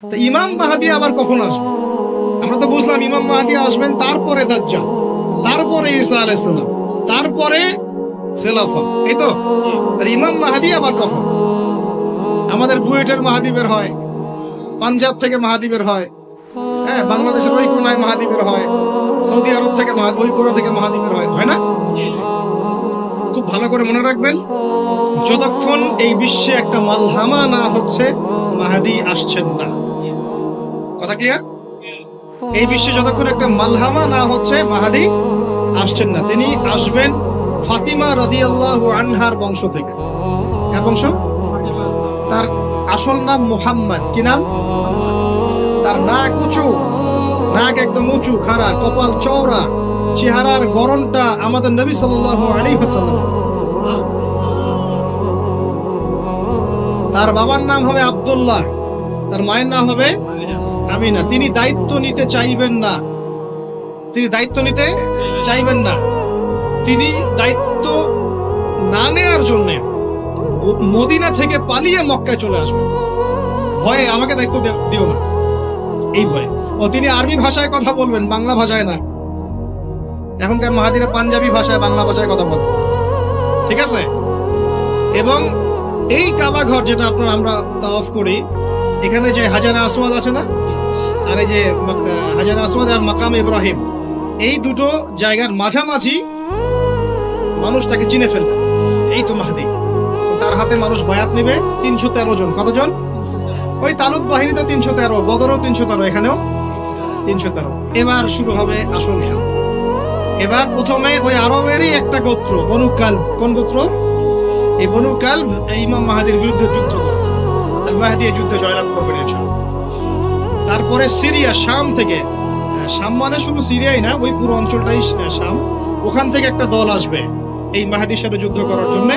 তো ইমাম মাহদী আবার কখন আসবে? আমরা তো বুঝলাম ইমাম মাহদী আসবেন, তারপরে দাজ্জাল, তারপরে ঈসা আলাইহিস সালাম, তারপরে খেলাফত, এই তো। আর ইমাম মাহদী আবার কখন? আমাদের বুয়েটের মাহদী বের হয়, পাঞ্জাব থেকে মাহদী বের হয়, হ্যাঁ, বাংলাদেশের ওই কোনায় মাহদী বের হয়, সৌদি আরব থেকে ওই কোনা থেকে মাহদী বের হয়, হয় না? খুব ভালো করে মনে রাখবেন, যতক্ষণ এই বিশ্বে একটা মালহামা না হচ্ছে মাহদী আসছেন না। কথা ক্লিয়ার? এই বিশ্বে যতক্ষণ একটা মালহামা না হচ্ছে মাহদী আসছেন না। তিনি আসবেন ফাতিমা রাদিয়াল্লাহু আনহার বংশ থেকে। কার বংশ? তার আসল নাম মুহাম্মদ। কি নাম? তার নাক উঁচু, নাক একদম উঁচু, খাড়া, কপাল চওড়া, চেহারার গড়নটা আমাদের নবী সাল্লাল্লাহু আলাইহি ওয়াসাল্লাম। তার বাবার নাম হবে আব্দুল্লাহ, তার মায়ের নাম হবে আমিনা। তিনি দায়িত্ব নিতে চাইবেন না, তিনি দায়িত্ব নিতে চাইবেন না। তিনি দায়িত্ব না নেওয়ার জন্য মদিনা থেকে পালিয়ে মক্কায় চলে আসবেন। ভয়ে আমাকে দায়িত্ব দিও না, এই ভয়ে। ও তিনি আরবি ভাষায় কথা বলবেন, বাংলা ভাষায় না। এখনকার মাহাদিরা পাঞ্জাবি ভাষায়, বাংলা ভাষায় কথা বলবেন, ঠিক আছে? এবং এই কাবা ঘর যেটা আপনার আমরা তাওয়াফ করি, এখানে যে হাজারে আসওয়াদ আছে না, আর এই যে হাজারে আসওয়াদ আর মাকাম ইব্রাহিম, এই দুটো জায়গার মাঝামাঝি মানুষ তাকে চিনে ফেলবে, এই তো মাহদী। তার হাতে মানুষ বায়াত নেবে 313 জন। কতজন? ওই তালুত বাহিনীতে 313, বদরও 313, এখানেও 313। এবার শুরু হবে আসল খেলা। এবার প্রথমে ওই আরবেরই একটা গোত্র, বনু কালব। কোন গোত্র? এই বনু কালব এই ইমাম মাহদীর বিরুদ্ধে যুদ্ধ করবে। আল মাহদী এই যুদ্ধে জয়লাভ করবেন ইনশাআল্লাহ। তারপরে সিরিয়া, শাম থেকে, শাম মানে শুধু সিরিয়াই না, ওই পুরো অঞ্চলটাই শাম, ওখান থেকে একটা দল আসবে এই মাহদীর সাথে যুদ্ধ করার জন্য।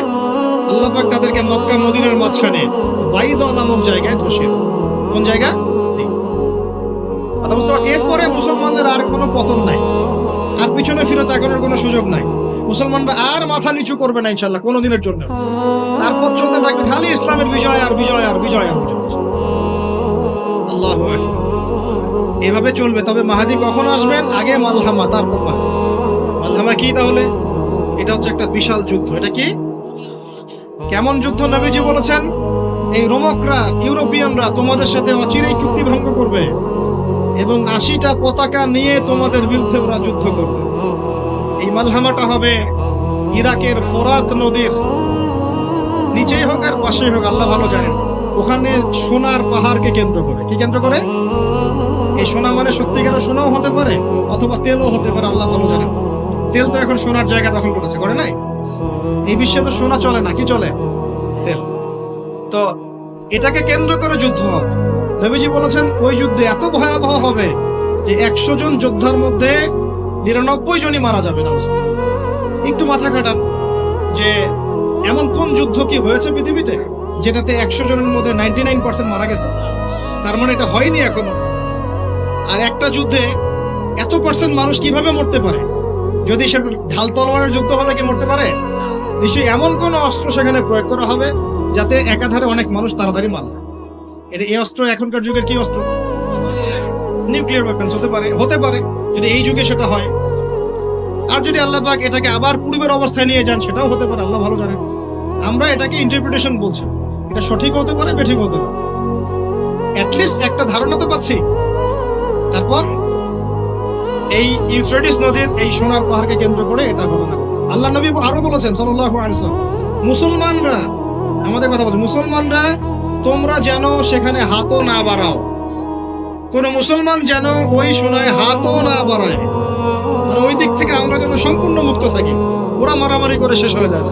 আল্লাহ পাক তাদেরকে মক্কা মদিনার মাঝখানে বাইদা নামক জায়গায় ধসে। কোন জায়গা? এরপরে মুসলমানদের আর কোনো পতন নাই, আর পিছনে ফিরে তাকানোর কোনো সুযোগ নাই। মুসলমানরা আর মাথা নিচু করবে না ইনশাআল্লাহ কোনোদিনের জন্য। তারপর চলতে থাকবে খালি ইসলামের বিজয় আর বিজয় আর বিজয় আর বিজয়। আল্লাহু আকবার। এভাবে চলবে। তবে মাহদী কখন আসবেন? আগে মালহামা, তারপর মাহদী। মালহামা কি তাহলে? এটা হচ্ছে একটা বিশাল যুদ্ধ। এটা কি? কেমন যুদ্ধ? নবীজি বলেছেন, এই রোমকরা, ইউরোপিয়ানরা তোমাদের সাথে অচিরেই চুক্তি ভঙ্গ করবে এবং 80টা পতাকা নিয়ে তোমাদের বিরুদ্ধে ওরা যুদ্ধ করবে। এই মালহামাটা হবে ইরাকের ফোরাত নদীর নিচেই হোক আর পাশেই হোক, আল্লাহ ভালো জানেন। ওখানে সোনার পাহাড়কে কেন্দ্র করে। কি কেন্দ্র করে? এই সোনা মানে সত্যিকার সোনাও হতে পারে, অথবা তেলও হতে পারে, আল্লাহ ভালো জানেন। তেল তো এখন সোনার জায়গা দখল করেছে, করে নাই? এই বিশ্বে তো সোনা চলে না, কি চলে? তেল। তো এটাকে কেন্দ্র করে যুদ্ধ হবে। নবীজি বলেছেন ওই যুদ্ধে এত ভয়াবহ হবে যে 100 জন যোদ্ধার মধ্যে 99 জনই মারা যাবে না। একটু মাথা খাটান যে এমন কোন যুদ্ধ কি হয়েছে পৃথিবীতে যেটাতে 100 জনের মধ্যে 99% মারা গেছে? তার মানে এটা হয়নি এখনো। আর একটা যুদ্ধে এত পার্সেন্ট মানুষ কিভাবে মরতে পারে? যদি সেটা ঢাল তলোয়ারের যুদ্ধ হলে কি মরতে পারে? নিশ্চয়ই এমন কোন অস্ত্র সেখানে প্রয়োগ করা হবে যাতে একাধারে অনেক মানুষ তাড়াতাড়ি মারা যায়। এটা এই অস্ত্র এখনকার যুগের কি অস্ত্র? নিউক্লিয়ার ওয়েপন্স হতে পারে, হতে পারে যদি এই যুগে সেটা হয়। আর যদি আল্লাহ পাক এটাকে আবার পূর্বের অবস্থায় নিয়ে যান, সেটাও হতে পারে, আল্লাহ ভালো জানেন। আমরা এটাকে ইন্টারপ্রিটেশন বলছি, এটা সঠিক হতে পারে, বেঠিক হতে পারে, অ্যাটলিস্ট একটা ধারণা তো পাচ্ছি। তারপর এই ইউফ্রেটিস নদীর এই সোনার পাহাড়কে কেন্দ্র করে এটা ঘটনা ঘটবে। আল্লাহ নবী আরো বলেছেন সাল্লাল্লাহু আলাইহি ওয়াসাল্লাম, মুসলমানরা, আমাদের কথা বলছে, মুসলমানরা তোমরা যেন সেখানে হাতও না বাড়াও। কোন মুসলমান যেন ওই সোনায় হাতও না বাড়ায়, মানে ওই দিক থেকে আমরা যেন সম্পূর্ণ মুক্ত থাকি। ওরা মারামারি করে শেষ হয়ে যায়,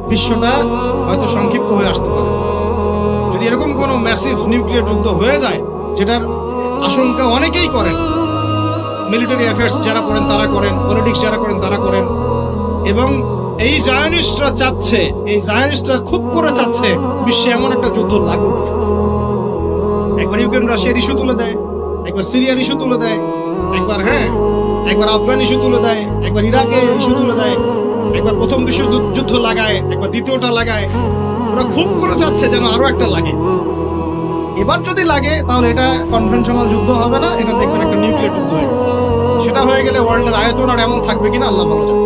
বিশ্বটা হয়তো সংক্ষিপ্ত হয়ে আসতে পারে। যদি এরকম কোনো ম্যাসিভ নিউক্লিয়ার যুদ্ধ হয়ে যায়, যেটার আশঙ্কা অনেকেই করেন, মিলিটারি অ্যাফেয়ার্স যারা করেন তারা করেন, পলিটিক্স যারা করেন তারা করেন, এবং এই জায়নিস্টরা চাচ্ছে, এই জায়নিস্টরা খুব করে চাচ্ছে বিশ্বে এমন একটা যুদ্ধ লাগুক। একবার ইউক্রেন রাশিয়ার ইস্যু তুলে দেয়, একবার সিরিয়ার ইস্যু তুলে দেয়, একবার আফগান ইস্যু তুলে দেয়, একবার ইরাকে ইস্যু তুলে দেয়, একবার প্রথম বিশ্বযুদ্ধ লাগায়, একবার দ্বিতীয়টা লাগায়। ওরা খুব করে চাচ্ছে যেন আরো একটা লাগে। এবার যদি লাগে তাহলে এটা কনভেনশনাল যুদ্ধ হবে না, এটা দেখবেন একটা নিউক্লিয়ার যুদ্ধ হয়ে গেছে। সেটা হয়ে গেলে ওয়ার্ল্ডের আয়তন আর এমন থাকবে কিনা আল্লাহ ভালো জানে।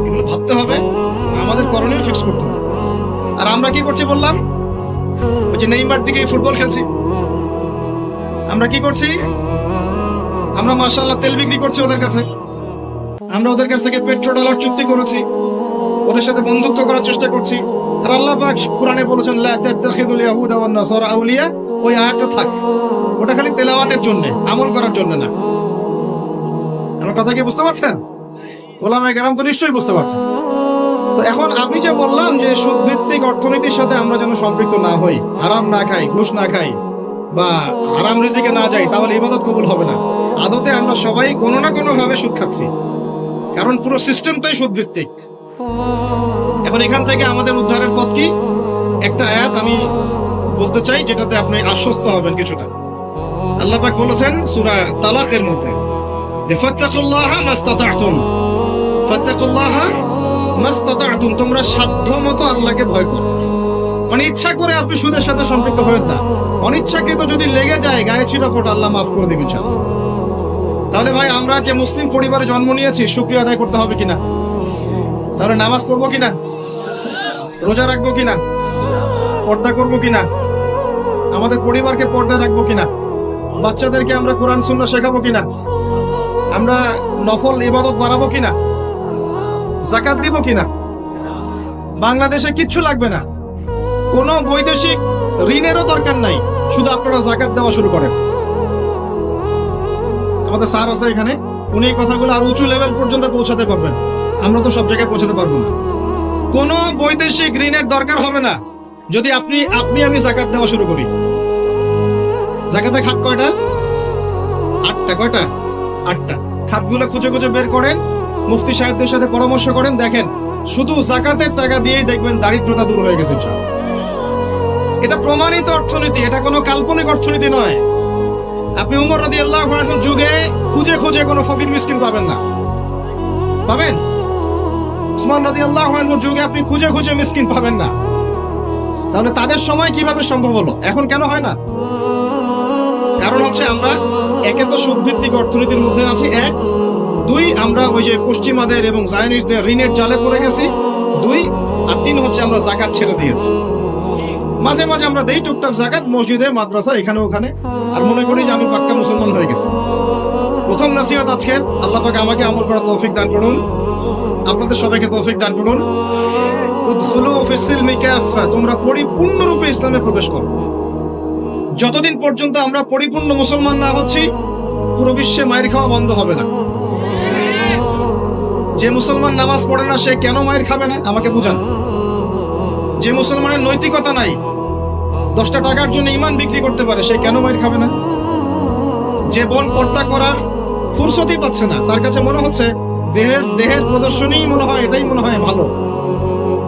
এগুলো ভাবতে হবে, আমাদের করণীয় ফিক্স করতে হবে। আর আমরা কি করছি বললাম, ওই যে নেইমার দিকে ফুটবল খেলছি। আমরা কি করছি, আমরা মাশাআল্লাহ তেল বিক্রি করছি ওদের কাছে, আমরা ওদের কাছ থেকে পেট্রো ডলার চুক্তি করেছি, ওদের সাথে বন্ধুত্ব করার চেষ্টা করছি। আর আল্লাহ পাক কোরআনে বলেছেন লা তাত্তাখিযুল ইয়াহুদা ওয়ান নাসারা আউলিয়া, ওই আয়াতটা থাক, ওটা খালি তেলাওয়াতের জন্য, আমল করার জন্য না। আমার কথা কি বুঝতে পারছেন? ওলামায়ে কেরাম তো নিশ্চয়ই বুঝতে পারছেন। তো এখন আমি যে বললাম যে সুদভিত্তিক অর্থনীতির সাথে আমরা যেন সম্পৃক্ত না হই, হারাম না খাই, ঘুষ না খাই, বা হারাম রিজিকে না যাই, তাহলে ইবাদত কবুল হবে না। আদতে আমরা সবাই কোনো না কোনো ভাবে সুদ খাচ্ছি, কারণ পুরো সিস্টেমটাই সুদভিত্তিক। এখন এখান থেকে আমাদের উদ্ধারের পথ কি? একটা আয়াত আমি বলতে চাই, যেটাতে আপনি আশ্বস্ত হবেন কিছুটা। আল্লাহ পাক বলেছেন সূরা তালাকের মধ্যে যে ফাত্তাকুল্লাহা মাস্তাতা'তুম, ফাত্তাকুল্লাহা মাস্তাতা'তুম, তোমরা সাধ্যমতো আল্লাহকে ভয় করো। মানে ইচ্ছা করে আপনি সুদের সাথে সম্পৃক্ত হবেন না, অনিচ্ছাকৃত যদি লেগে যায় গায়ে ছিটা ফোটা, আল্লাহ মাফ করে দিবেন ইনশাআল্লাহ। তাহলে ভাই আমরা যে মুসলিম পরিবারে জন্ম নিয়েছি, শুকরিয়া আদায় করতে হবে কিনা? তাহলে নামাজ পড়বো কিনা, রোজা রাখবো কিনা, পর্দা করবো কিনা, আমাদের পরিবারকে পর্দা রাখবো কিনা, বাচ্চাদেরকে আমরা কোরআন সুন্নাহ শেখাবো কিনা, আমরা নফল ইবাদত বাড়াবো কিনা, যাকাত দিব কিনা। বাংলাদেশে কিচ্ছু লাগবে না, কোনো বৈদেশিক ঋণেরও দরকার নাই, শুধু আপনারা যাকাত দেওয়া শুরু করেন। আমাদের স্যার আছে এখানে, উনি এই কথাগুলো আর উঁচু লেভেল পর্যন্ত পৌঁছাতে পারবেন, আমরা তো সব জায়গায় পৌঁছাতে পারবো না। কোনো বৈদেশিক ঋণের দরকার হবে না যদি আমি যাকাত দেওয়া শুরু করি। যাকাতের খাত কয়টা? 8টা। কয়টা? 8টা। খাতগুলো খুঁজে খুঁজে বের করেন, মুফতি সাহেবদের সাথে পরামর্শ করেন, দেখেন শুধু যাকাতের টাকা দিয়েই দেখবেন দারিদ্রতা দূর হয়ে গেছে ইনশাআল্লাহ। এটা প্রমাণিত অর্থনীতি, এটা কোনো কাল্পনিক অর্থনীতি নয়। আপনি উমর রাদিয়াল্লাহু আনহুর যুগে খুঁজে খুঁজে কোনো ফকির মিসকিন পাবেন না, পাবেন? উসমান রাদিয়াল্লাহু আনহুর যুগে আপনি খুঁজে খুঁজে মিসকিন পাবেন না। তাহলে তাদের সময় কিভাবে সম্ভব হলো, এখন কেন হয় না? কারণ হচ্ছে আমরা একে তো সুদভিত্তিক অর্থনীতির মধ্যে আছি, 1, 2 আমরা ওই যে পশ্চিমাদের এবং জায়নিস্টদের ঋণের জালে পড়ে গেছি, 2, আর 3 হচ্ছে আমরা যাকাত ছেড়ে দিয়েছি। মাঝে মাঝে আমরা দেই টুকটাক যাকাত মসজিদে, মাদ্রাসা, এখানে ওখানে, আর মনে করি যে আমি পাক্কা মুসলমান হয়ে গেছি। প্রথম নসিহত আজকের, আল্লাহ পাক আমাকে আমল করার তৌফিক দান করুন, আপনাদের সবাইকে তৌফিক দান করুন। উদখুলু ফিস সিলমি কাফা, তোমরা পরিপূর্ণরূপে ইসলামে প্রবেশ করো। যতদিন পর্যন্ত আমরা পরিপূর্ণ মুসলমান না হচ্ছি, পুরো বিশ্বে মায়ের খাওয়া বন্ধ হবে না। যে মুসলমান নামাজ পড়ে না, সে কেন মায়ের খাবে না আমাকে বুঝান। যে মুসলমানের নৈতিকতা নাই, 10টা টাকার জন্য ঈমান বিক্রি করতে পারে, সে কেন মায়ের খাবে না? যে বোন পর্দা করার ফুরসতই পাচ্ছে না, তার কাছে মনে হচ্ছে দেহের প্রদর্শনী মনে হয়, এটাই মনে হয় ভালো,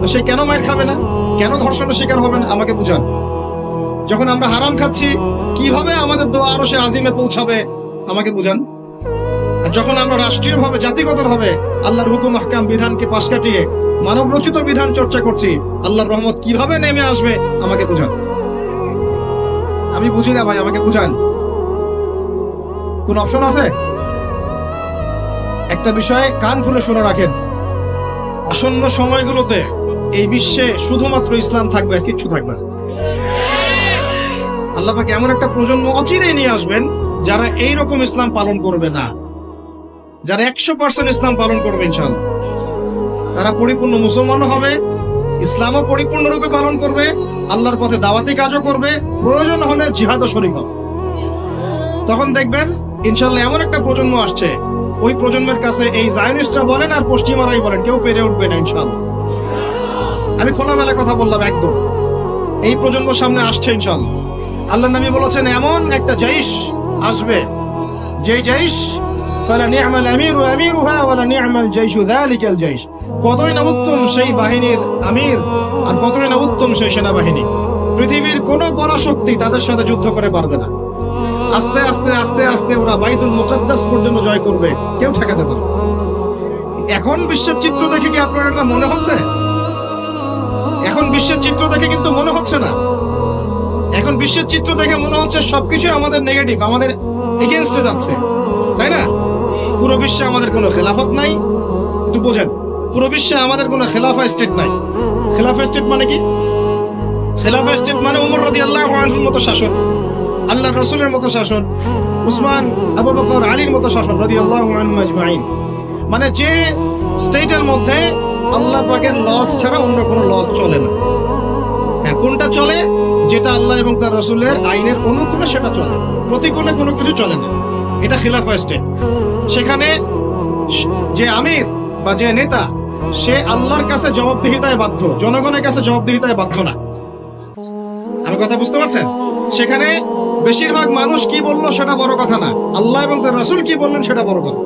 তো সে কেন মায়ের খাবে না? কেন ধর্ষণের শিকার হবে না আমাকে বুঝান। যখন আমরা হারাম খাচ্ছি, কিভাবে আমাদের দোয়া আরো সে আজিমে পৌঁছাবে আমাকে বুঝান। আর যখন আমরা রাষ্ট্রীয়ভাবে, জাতিগতভাবে আল্লাহর হুকুম আহকাম বিধানকে পাশ কাটিয়ে মানব রচিত বিধান চর্চা করছি, আল্লাহর রহমত কিভাবে নেমে আসবে আমাকে বুঝান। আমি বুঝি না ভাই, আমাকে বুঝান। কোন অপশন আছে? একটা বিষয় কান খুলে শুনে রাখেন, আসন্ন সময়গুলোতে এই বিশ্বে শুধুমাত্র ইসলাম থাকবে, আর কিচ্ছু থাকবে না। আল্লাহ পাক এমন একটা প্রজন্ম অচিরেই নিয়ে আসবেন যারা এইরকম ইসলাম পালন করবে না, যারা 100% ইসলাম পালন করবে ইনশাআল্লাহ। তারা পরিপূর্ণ মুসলমানও হবে, ইসলামও পরিপূর্ণরূপে পালন করবে, আল্লাহর পথে দাওয়াতি কাজও করবে, প্রয়োজন হলে জিহাদও শরীক হবে। তখন দেখবেন ইনশাআল্লাহ এমন একটা প্রজন্ম আসছে, ওই প্রজন্মের কাছে এই জায়নিস্টরা বলেন আর পশ্চিমারাই বলেন, কেউ পেরে উঠবে না ইনশাআল্লাহ। আমি খোলামেলা কথা বললাম, একদম এই প্রজন্ম সামনে আসছে ইনশাআল্লাহ। আল্লাহ নবী বলেছেন এমন একটা জাইশ আসবে, যে জাইশ ফালা নি'মাল আমিরু আমিরুহা ওয়ালা নি'মাল জাইশু যালিকাল জাইশ, কতই না উত্তম সেই বাহিনীর আমির আর কতই না উত্তম সেই সেনাবাহিনী। পৃথিবীর কোন পরাশক্তি তাদের সাথে যুদ্ধ করে পারবে না। আস্তে আস্তে আস্তে আস্তে ওরা বাইতুল মুকাদ্দাস পর্যন্ত জয় করবে, কেউ ঠেকাতে পারবে। এখন বিশ্বের চিত্র দেখে কি আপনার এটা মনে হচ্ছে? এখন বিশ্বের চিত্র দেখে কিন্তু মনে হচ্ছে না। এখন বিশ্বের চিত্র দেখে মনে হচ্ছে সবকিছু আমাদের নেগেটিভ, আমাদের এগেইনস্টে যাচ্ছে, তাই না? পুরো বিশ্বে আমাদের কোনো খেলাফত নাই। একটু বোঝেন, পুরো বিশ্বে আমাদের কোনো খেলাফা স্টেট নাই। খেলাফা স্টেট মানে কি? খেলাফা স্টেট মানে উমর রাদিয়াল্লাহু আনহুর মতো শাসন, আল্লাহর রাসূলের মতো শাসন, উসমান, আবু বকর, আলীর মতো শাসন রাদিয়াল্লাহু আনহুম আজমাইন। মানে যে স্টেটের মধ্যে আল্লাহ পাকের লস ছাড়া অন্য কোনো লস চলে না। হ্যাঁ, কোনটা চলে? যেটা আল্লাহ এবং তার রাসূলের আইনের অনুকূলে সেটা চলে, প্রতিকূলে কোনো কিছু চলে না। এটা খিলাফা স্টেট। সেখানে যে আমির বা যে নেতা, সে আল্লাহর কাছে জবাবদিহিতায় বাধ্য, জনগণের কাছে জবাবদিহিতায় বাধ্য না। আমি কথা বুঝতে পারছেন? সেখানে বেশিরভাগ মানুষ কি বললো সেটা বড় কথা না, আল্লাহ এবং তার রাসূল কি বললেন সেটা বড় কথা।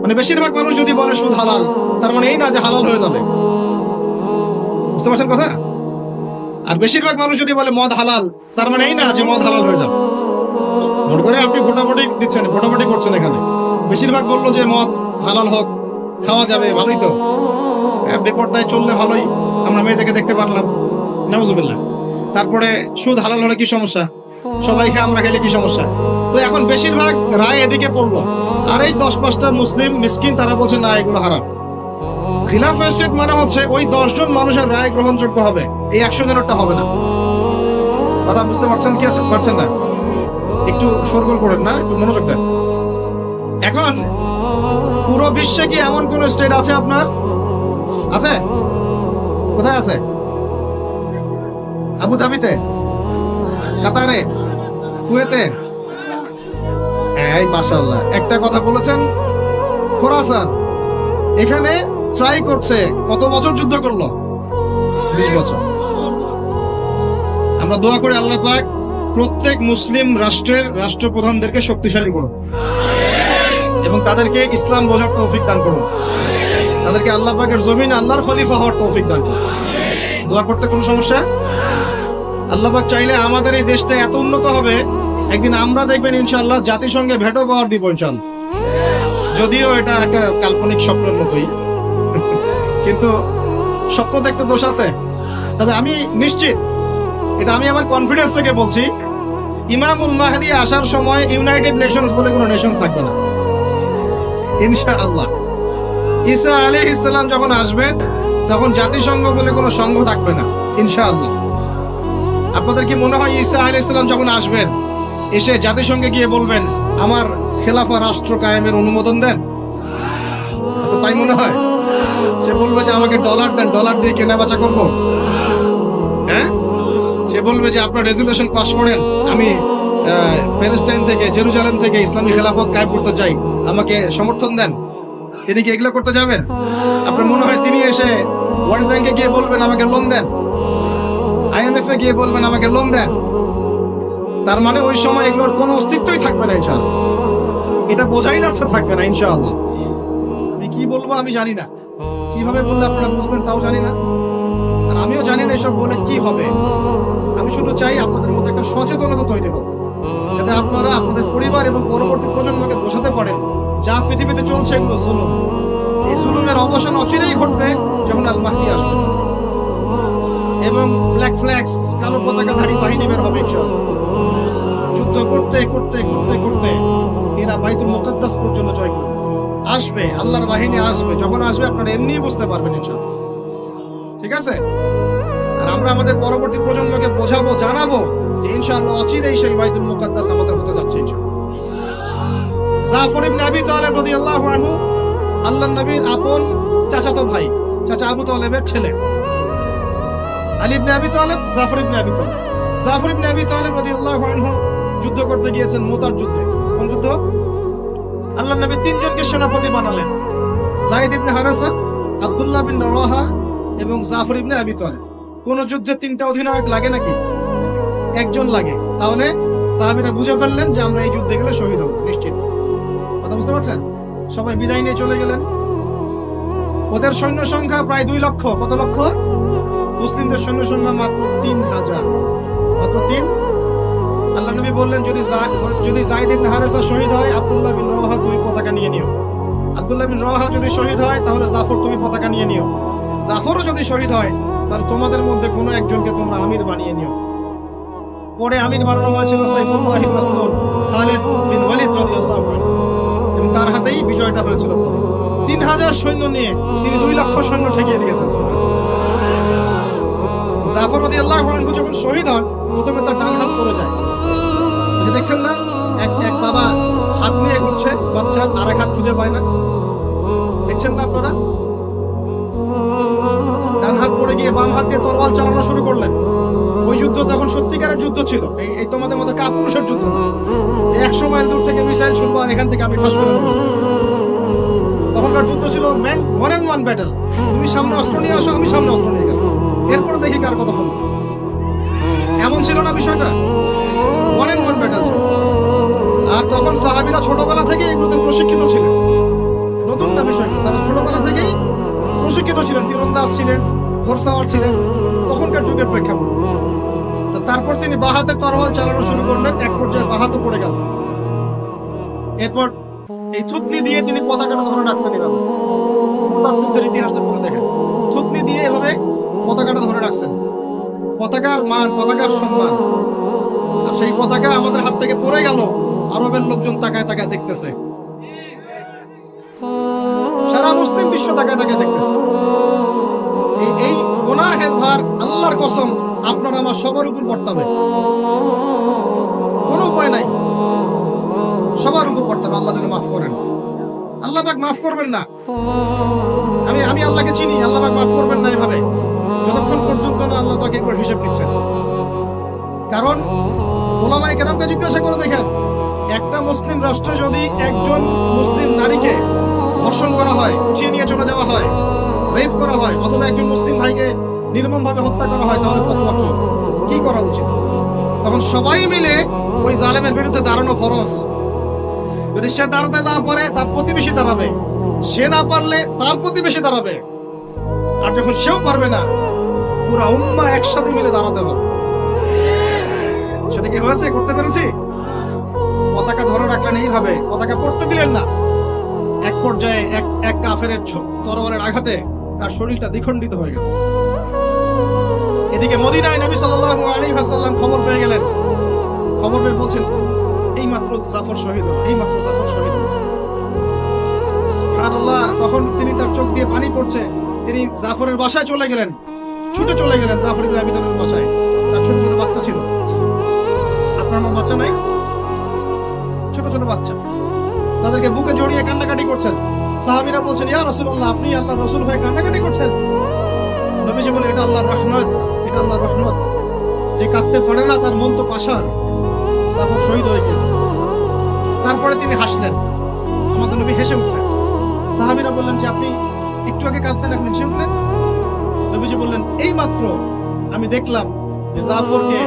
মানে বেশিরভাগ মানুষ যদি বলে সুদ হালাল, তার মানে এই না যে হালাল হয়ে যাবে। বুঝতে পারছেন কথা? আর বেশিরভাগ মানুষ যদি বলে মদ হালাল, তার মানে এই না যে মদ হালাল হয়ে যাবে। মনে করে আপনি ভোটাভুটি দিচ্ছেন, ভোটাভুটি করছেন, এখানে বেশিরভাগ বললো যে মদ হালাল হোক, খাওয়া যাবে, ভালোই তো, বেপরদায় চললে ভালোই, আমরা মেয়েদেরকে দেখতে পারলাম, নাউজুবিল্লাহ। তারপরে সুদ হালাল হলে কি সমস্যা? সবাইকে আমরা খেলে কি সমস্যা? তো এখন বেশিরভাগ রায় এদিকে পড়লো, আর এই 10-5টা মুসলিম মিসকিন তারা বলছে না এগুলো হারাম। খিলাফা স্টেট মানে হচ্ছে ওই 10 জন মানুষের রায় গ্রহণযোগ্য হবে, এই 100 জনেরটা হবে না। কথা বুঝতে পারছেন কি? পারছেন না? একটু শোরগোল করেন না, একটু মনোযোগ দেন। এখন পুরো বিশ্বে কি এমন কোন স্টেট আছে আপনার? আছে? কোথায় আছে? আবুধাবিতে, কাতারে, কুয়েতে? এই মাশাআল্লাহ, একটা কথা বলেছেন, খোরাসান এখানে ট্রাই করছে, কত বছর যুদ্ধ করলো? 20 বছর। আমরা দোয়া করি আল্লাহ পাক প্রত্যেক মুসলিম রাষ্ট্রের রাষ্ট্রপ্রধানদেরকে শক্তিশালী করুন এবং তাদেরকে ইসলাম বোঝার তৌফিক দান করুন, তাদেরকে আল্লাহ পাকের জমিনে আল্লাহর খলিফা হওয়ার তৌফিক দান করুন। দোয়া করতে কোনো সমস্যা? আল্লাহ পাক চাইলে আমাদের এই দেশটা এত উন্নত হবে, একদিন আমরা দেখবেন ইনশাআল্লাহ জাতিসংঘে ভেটো পাওয়ার দিব ইনশাআল্লাহ। যদিও এটা একটা কাল্পনিক স্বপ্নের মতোই, কিন্তু স্বপ্ন দেখতে দোষ আছে। তবে আমি নিশ্চিত, এটা আমি আমার কনফিডেন্স থেকে বলছি, ইমামুল মাহদি আসার সময় ইউনাইটেড নেশনস বলে কোনো নেশনস থাকবে না ইনশাআল্লাহ। ঈসা আলাইহিস সালাম যখন আসবেন তখন জাতিসংঘ বলে কোনো সংঘ থাকবে না ইনশাআল্লাহ। আপনাদের কি মনে হয় ঈসা আলাইহিস সালাম যখন আসবেন, এসে জাতিসংঘে গিয়ে বলবেন আমার খেলাফা রাষ্ট্র কায়েমের অনুমোদন দেন? তাই মনে হয়? সে বলবে যে আমাকে ডলার দেন, ডলার দিয়ে কেনাবেচা করব। হ্যাঁ, সে বলবে যে আপনার রেজুলেশন পাস করেন, আমি প্যালেস্টাইন থেকে, জেরুজালেম থেকে ইসলামী খেলাফত কায়েম করতে চাই, আমাকে সমর্থন দেন। তিনি কি এগুলো করতে যাবেন? আপনার মনে হয় তিনি এসে ওয়ার্ল্ড ব্যাংকে গিয়ে বলবেন আমাকে লোন দেন, IMF এ গিয়ে বলবেন আমাকে লোন দেন? তার মানে ওই সময় এগুলোর কোনো অস্তিত্বই থাকবে না ইনশাআল্লাহ। এটা বোঝাই যাচ্ছে থাকবে না ইনশাআল্লাহ। আমি কি বলবো আমি জানি না, কিভাবে বললে আপনারা বুঝবেন তাও জানি না, আর আমিও জানি না এসব বলে কি হবে। আমি শুধু চাই আপনাদের মধ্যে একটা সচেতনতা তৈরি হোক, যাতে আপনারা আপনাদের পরিবার এবং পরবর্তী প্রজন্মকে বোঝাতে পারেন যা পৃথিবীতে চলছে এগুলো জুলুম। এই জুলুমের অবসান অচিরেই ঘটবে যখন আল মাহদি আসবে এবং ব্ল্যাক ফ্ল্যাগস, কালো পতাকাধারী বাহিনী বের হবে ইনশাআল্লাহ। যুদ্ধ করতে করতে করতে করতে এরা বাইতুল মুকাদ্দাস পর্যন্ত জয় করবে। আসবে, আল্লাহর বাহিনী আসবে, যখন আসবে আপনারা এমনিই বুঝতে পারবেন ইনশাআল্লাহ। ঠিক আছে? আর আমরা আমাদের পরবর্তী প্রজন্মকে বোঝাবো, জানাবো যে ইনশাআল্লাহ অচিরেই সেই বাইতুল মুকাদ্দাস আমাদের হতে যাচ্ছে ইনশাআল্লাহ। জাফর ইবনে আবি তালেব রাদিয়াল্লাহু আনহু আল্লাহর নবীর আপন চাচাতো ভাই, চাচা আবু তালেবের ছেলে। আলী ইবনে আবি তালেব, জাফর ইবনে আবি তালেব। জাফর ইবনে আবি তালেব রাদিয়াল্লাহু আনহু যুদ্ধ করতে গিয়েছেন মুতার যুদ্ধে। কোন যুদ্ধ? আল্লাহর নবী 3 জনকে সেনাপতি বানালেন, যায়েদ ইবনে হারেসা, আব্দুল্লাহ বিন রাওয়াহা এবং জাফর ইবনে আবি তালেব। কোন যুদ্ধে 3টা অধিনায়ক লাগে নাকি? একজন লাগে। তাহলে সাহাবীরা বুঝে ফেললেন যে আমরা এই যুদ্ধে গেলে শহীদ হব নিশ্চিত। কথা বুঝতে পারছেন? সবাই বিদায় নিয়ে চলে গেলেন। ওদের সৈন্য সংখ্যা প্রায় 2 লক্ষ। কত লক্ষ? মুসলিমদের সৈন্য সংখ্যা মাত্র 3000, মাত্র 3। আল্লাহ নবী বললেন যদি যায়েদ ইবনে হারেসা শহীদ হয়, আব্দুল্লাহ বিন রাওয়াহা তুমি পতাকা নিয়ে নিও। আব্দুল্লাহ বিন রাওয়াহা যদি শহীদ হয় তাহলে জাফর তুমি পতাকা নিয়ে নিও। জাফরও যদি শহীদ হয় তাহলে তোমাদের মধ্যে কোনো একজনকে তোমরা আমির বানিয়ে নিও। পরে আমির বানানো হয়েছিল সাইফুল্লাহ মাসলুল খালিদ বিন ওয়ালিদ রাদিয়াল্লাহু আনহু, এবং তার হাতেই বিজয়টা হয়েছিল। 3000 সৈন্য নিয়ে তিনি 2 লক্ষ সৈন্য ঠেকিয়ে দিয়েছেন। জাফর রাদিয়াল্লাহু আনহু যখন শহীদ হন, প্রথমে তার ডান হাত পড়ে যায়। দেখছেন না, এক বাবা হাত নিয়ে ঘুরছে, বাচ্চা আরেক হাত খুঁজে পায় না, দেখছেন না আপনারা? ডান হাত পড়ে গিয়ে বাম হাত দিয়ে তরোয়াল চালানো শুরু করলেন। ওই যুদ্ধ তখন সত্যিকারের যুদ্ধ ছিল, এই তোমাদের মতো কাপুরুষের যুদ্ধ না, যে 100 মাইল দূর থেকে মিসাইল ছুড়বো আর এখান থেকে আমি ঠাস করে দেবো। তখনকার যুদ্ধ ছিল ওয়ান অ্যান্ড ওয়ান ব্যাটল। তুমি সামনে অস্ত্র নিয়ে আসো, আমি সামনে অস্ত্র নিয়ে গেলাম, এরপর দেখি কার কথা হলো। এমন ছিল না বিষয়টা, ওয়ান অ্যান্ড ওয়ান ব্যাটল ছিল। আর তখন সাহাবীরা ছোটবেলা থেকে এগুলোতে প্রশিক্ষিত ছিলেন। নতুন না বিষয়টা, তারা ছোটবেলা থেকেই প্রশিক্ষিত ছিলেন, তীরন্দাজ ছিলেন, ঘোড়সাওয়ার ছিলেন, তখনকার যুগের প্রেক্ষাপট। তারপর তিনি বাহাতে তরোয়াল চালানো শুরু করলেন, এক পর্যায়ে বাহাতে পড়ে গেল। এরপর এই থুতনি দিয়ে তিনি পতাকাটা ধরে রাখছেন। এভাবে মুতার যুদ্ধের ইতিহাসটা পড়ে দেখেন, থুতনি দিয়ে এভাবে পতাকাটা ধরে রাখছেন। পতাকার মান, পতাকার সম্মান। আর সেই পতাকা আমাদের হাত থেকে পড়ে গেল, আরবের লোকজন তাকায় তাকায় দেখতেছে, সারা মুসলিম বিশ্ব তাকায় তাকায় দেখতেছে। এই গুনাহের ভার আল্লাহর কসম আপনার আমার সবার উপর বর্তাবে, কোনো উপায় নাই, সবার উপর বর্তাবে। আল্লাহ যেন মাফ করেন, আল্লাহ পাক মাফ করবেন না। আমি আল্লাহকে চিনি, আল্লাহ পাক মাফ করবেন না এভাবে, যতক্ষণ পর্যন্ত না আল্লাহ পাক একবার হিসাব নিচ্ছেন। কারণ ওলামায়ে কেরামকে জিজ্ঞাসা করে দেখেন, একটা মুসলিম রাষ্ট্রে যদি একজন মুসলিম নারীকে ধর্ষণ করা হয়, উঠিয়ে নিয়ে চলে যাওয়া হয়, রেপ করা হয়, অথবা একজন মুসলিম ভাইকে নির্মমভাবে হত্যা করা হয়, তাহলে ফতোয়া কি করা উচিত? তখন সবাই মিলে ওই জালেমের বিরুদ্ধে দাঁড়ানো ফরজ। যদি সে দাঁড়াতে না পারে, তার প্রতিবেশী দাঁড়াবে, সে না পারলে তার প্রতিবেশী দাঁড়াবে, আর যখন সেও পারবে না, পুরা উম্মাহ একসাথে মিলে দাঁড়াতে হবে। সেটা কি হয়েছে? করতে পেরেছি? পতাকা ধরে রাখলেন এইভাবে, পতাকা পড়তে দিলেন না। এক পর্যায়ে এক কাফেরের তরবারের আঘাতে তার শরীরটা দ্বিখণ্ডিত হয়ে গেল। এদিকে মদিনায় নবী সাল্লাল্লাহু আলাইহি ওয়াসাল্লাম খবর পেয়ে গেলেন। খবর পেয়ে বলছেন, এইমাত্র জাফর শহীদ হলো, এইমাত্র জাফর শহীদ হলো। সুবহানাল্লাহ। তখন তিনি, তার চোখ দিয়ে পানি পড়ছে, তিনি জাফরের বাসায় চলে গেলেন, ছুটে চলে গেলেন জাফর ইবনে আবি তালিবের বাসায়। তার ছোট ছোট বাচ্চা ছিল। আপনার আমার বাচ্চা নাই? ছোট ছোট বাচ্চা, তাদেরকে বুকে জড়িয়ে কান্নাকাটি করছেন। সাহাবীরা বলছেন, ইয়া রাসূলুল্লাহ, আপনি আল্লাহর রাসূল হয়ে কান্নাকাটি করছেন? নবীজি বলেন, এটা আল্লাহর রহমত, এটা আল্লাহর রহমত। যে কাঁদতে পারে না তার মন তো পাষাণ। জাফর শহীদ হয়ে গেছে। তারপরে তিনি হাসলেন, আমাদের নবী হেসে উঠলেন। সাহাবীরা বললেন যে, আপনি একটু আগে কাঁদলেন, এখন হেসে উঠলেন? নবীজি বললেন, এই মাত্র আমি দেখলাম যে জাফরকে